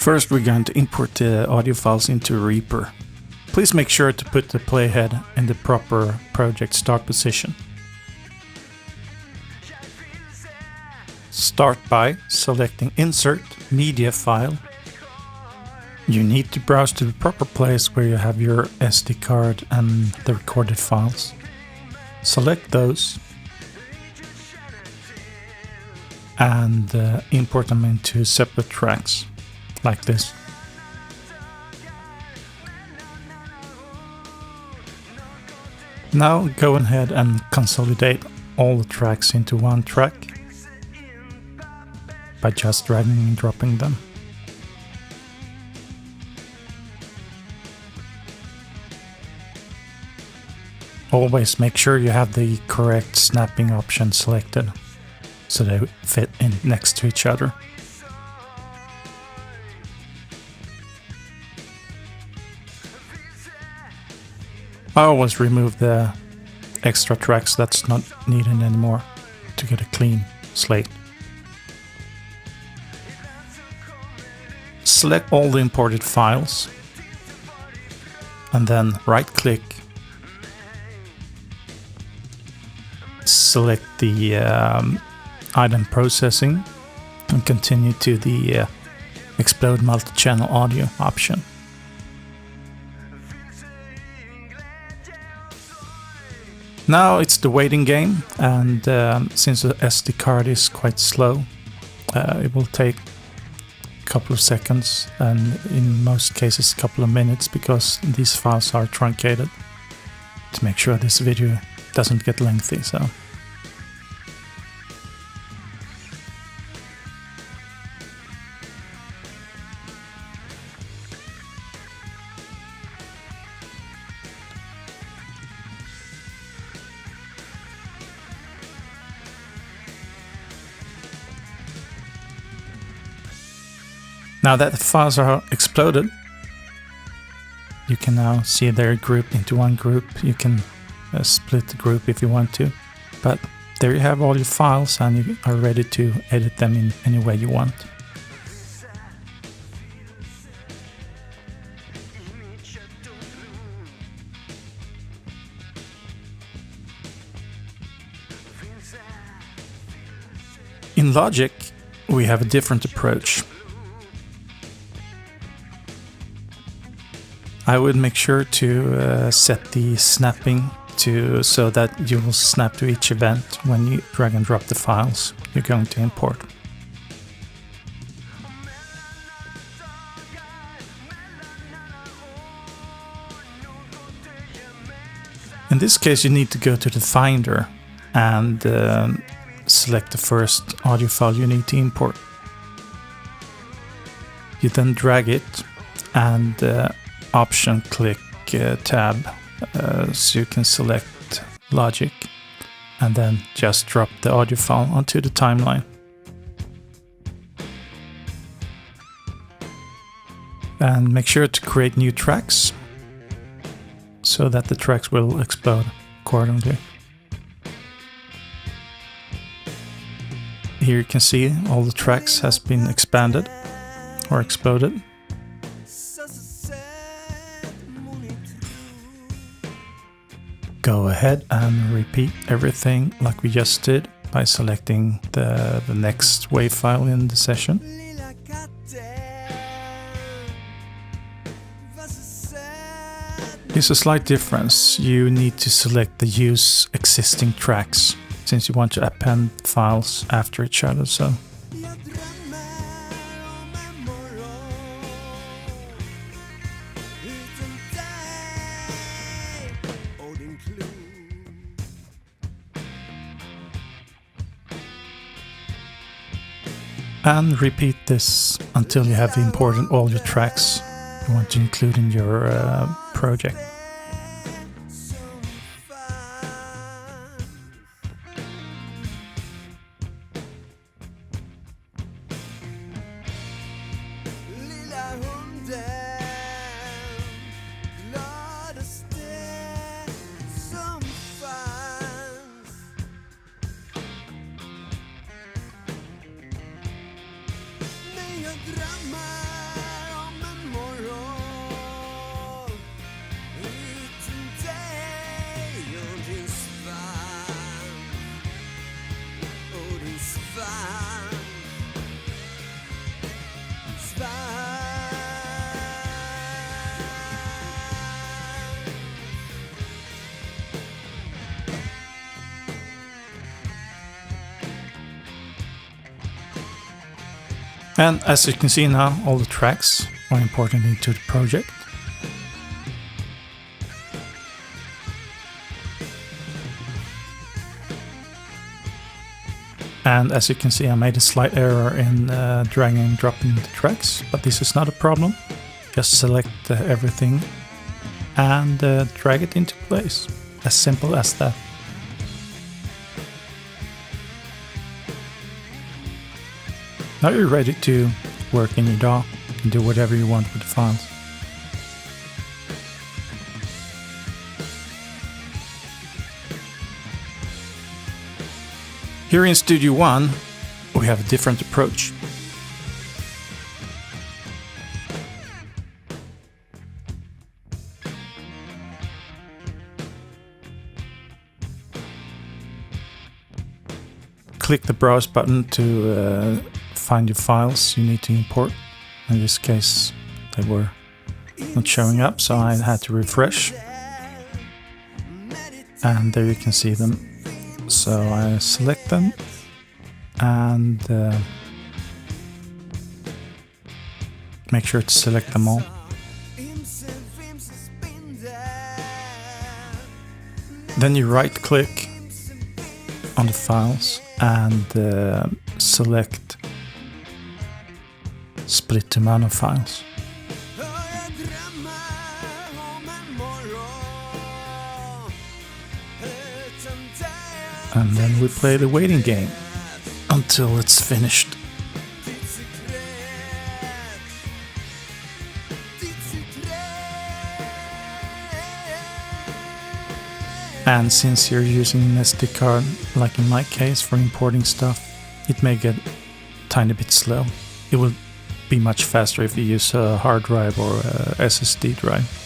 First, we're going to import the audio files into Reaper. Please make sure to put the playhead in the proper project start position. Start by selecting Insert, Media File. You need to browse to the proper place where you have your SD card and the recorded files. Select those and import them into separate tracks, like this. Now go ahead and consolidate all the tracks into one track by just dragging and dropping them. Always make sure you have the correct snapping option selected so they fit in next to each other. I always remove the extra tracks that's not needed anymore to get a clean slate. Select all the imported files and then right-click, select the item processing and continue to the explode multi-channel audio option. Now it's the waiting game, and since the SD card is quite slow, it will take a couple of seconds and in most cases a couple of minutes, because these files are truncated to make sure this video doesn't get lengthy. So now that the files are exploded, you can now see they're grouped into one group. You can split the group if you want to, but there you have all your files and you are ready to edit them in any way you want. In Logic, we have a different approach. I would make sure to set the snapping to so that you will snap to each event when you drag and drop the files you're going to import. In this case, you need to go to the Finder and select the first audio file you need to import. You then drag it and option click tab so you can select Logic and then just drop the audio file onto the timeline. And make sure to create new tracks so that the tracks will explode accordingly. Here you can see all the tracks has been expanded or exploded. Go ahead and repeat everything like we just did by selecting the next WAV file in the session. There's a slight difference. You need to select the use existing tracks since you want to append files after each other. So and repeat this until you have imported all your tracks you want to include in your project. And as you can see now, all the tracks are imported into the project. And as you can see, I made a slight error in dragging and dropping the tracks, but this is not a problem. Just select everything and drag it into place. As simple as that. Now you're ready to work in your DAW and do whatever you want with the files. Here in Studio One, we have a different approach. Click the browse button to find your files you need to import. In this case, they were not showing up, so I had to refresh. And there you can see them. So I select them and make sure to select them all. Then you right click on the files and select split to mono files. And then we play the waiting game until it's finished. And since you're using an SD card, like in my case for importing stuff, it may get a tiny bit slow. It will be much faster if you use a hard drive or a SSD drive.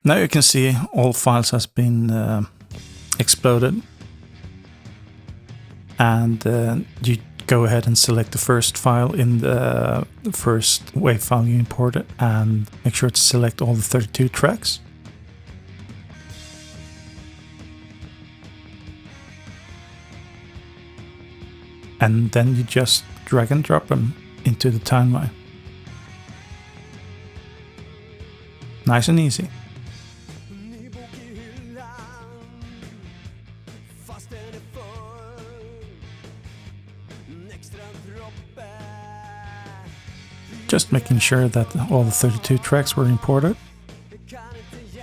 Now you can see all files has been exploded, and you go ahead and select the first file in the first WAV file you imported and make sure to select all the 32 tracks. And then you just drag and drop them into the timeline. Nice and easy. Just making sure that all the 32 tracks were imported.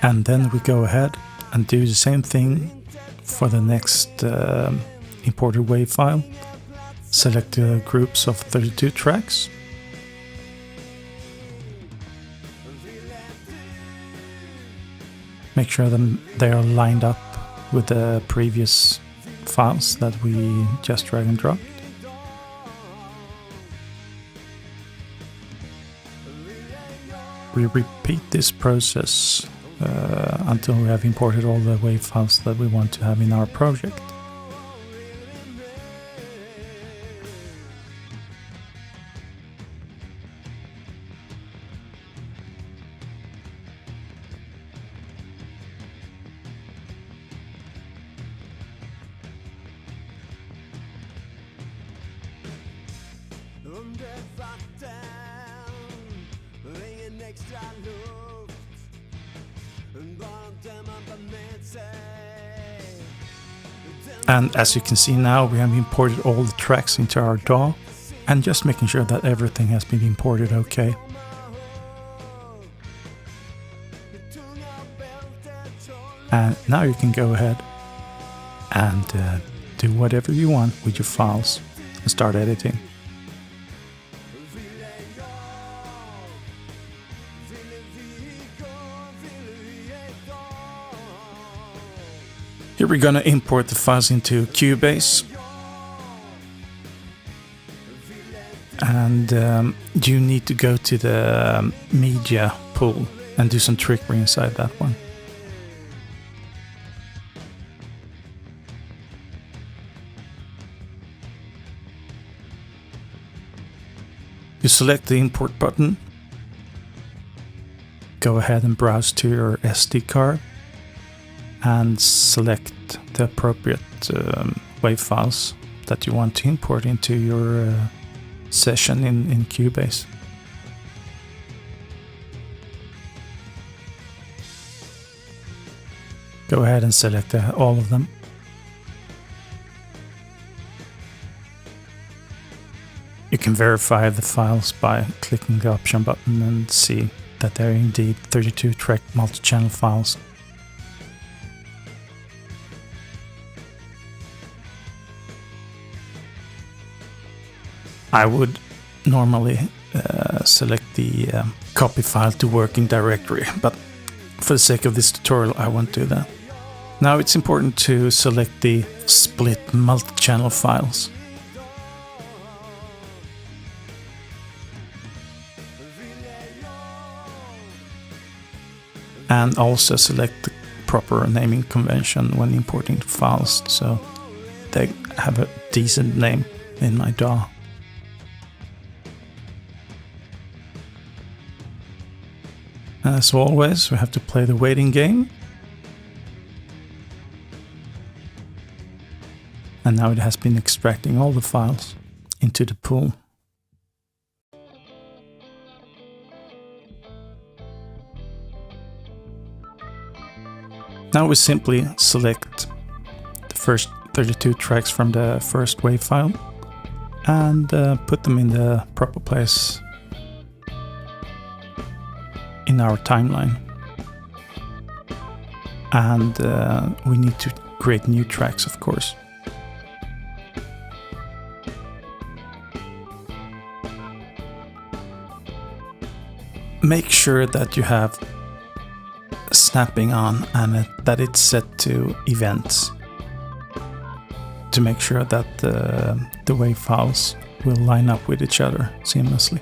And then we go ahead and do the same thing for the next imported WAV file. Select the groups of 32 tracks. Make sure that they are lined up with the previous files that we just drag and dropped. We repeat this process until we have imported all the WAV files that we want to have in our project. And as you can see now, we have imported all the tracks into our DAW, and just making sure that everything has been imported okay. And now you can go ahead and do whatever you want with your files and start editing. Here we're gonna import the files into Cubase, and you need to go to the media pool and do some trickery inside that one. You select the import button, go ahead and browse to your SD card and select the appropriate WAV files that you want to import into your session in Cubase. Go ahead and select all of them. You can verify the files by clicking the option button and see that they're indeed 32-track multi-channel files. I would normally select the copy file to working directory, but for the sake of this tutorial I won't do that. Now it's important to select the split multi-channel files. And also select the proper naming convention when importing files, so they have a decent name in my DAW. As always, we have to play the waiting game. And now it has been extracting all the files into the pool. Now we simply select the first 32 tracks from the first WAV file and put them in the proper place in our timeline. And we need to create new tracks, of course. Make sure that you have snapping on and that it's set to events to make sure that the WAV files will line up with each other seamlessly.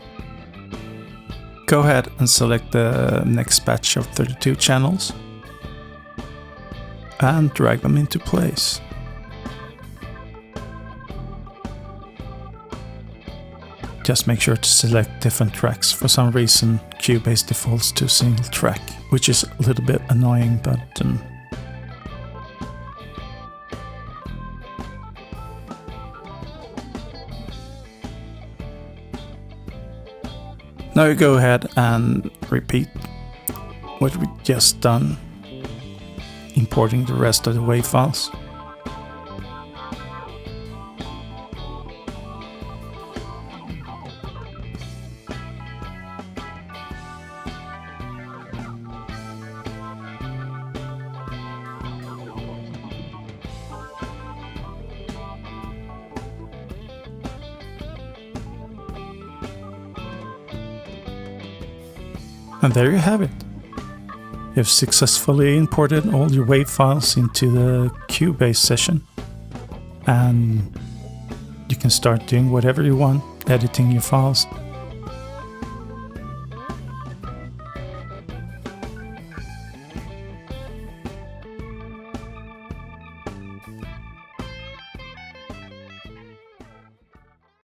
Go ahead and select the next batch of 32 channels and drag them into place. Just make sure to select different tracks. For some reason Cubase defaults to single track, which is a little bit annoying, but now you go ahead and repeat what we just done, importing the rest of the WAV files. And there you have it. You've successfully imported all your WAV files into the Cubase session. And you can start doing whatever you want, editing your files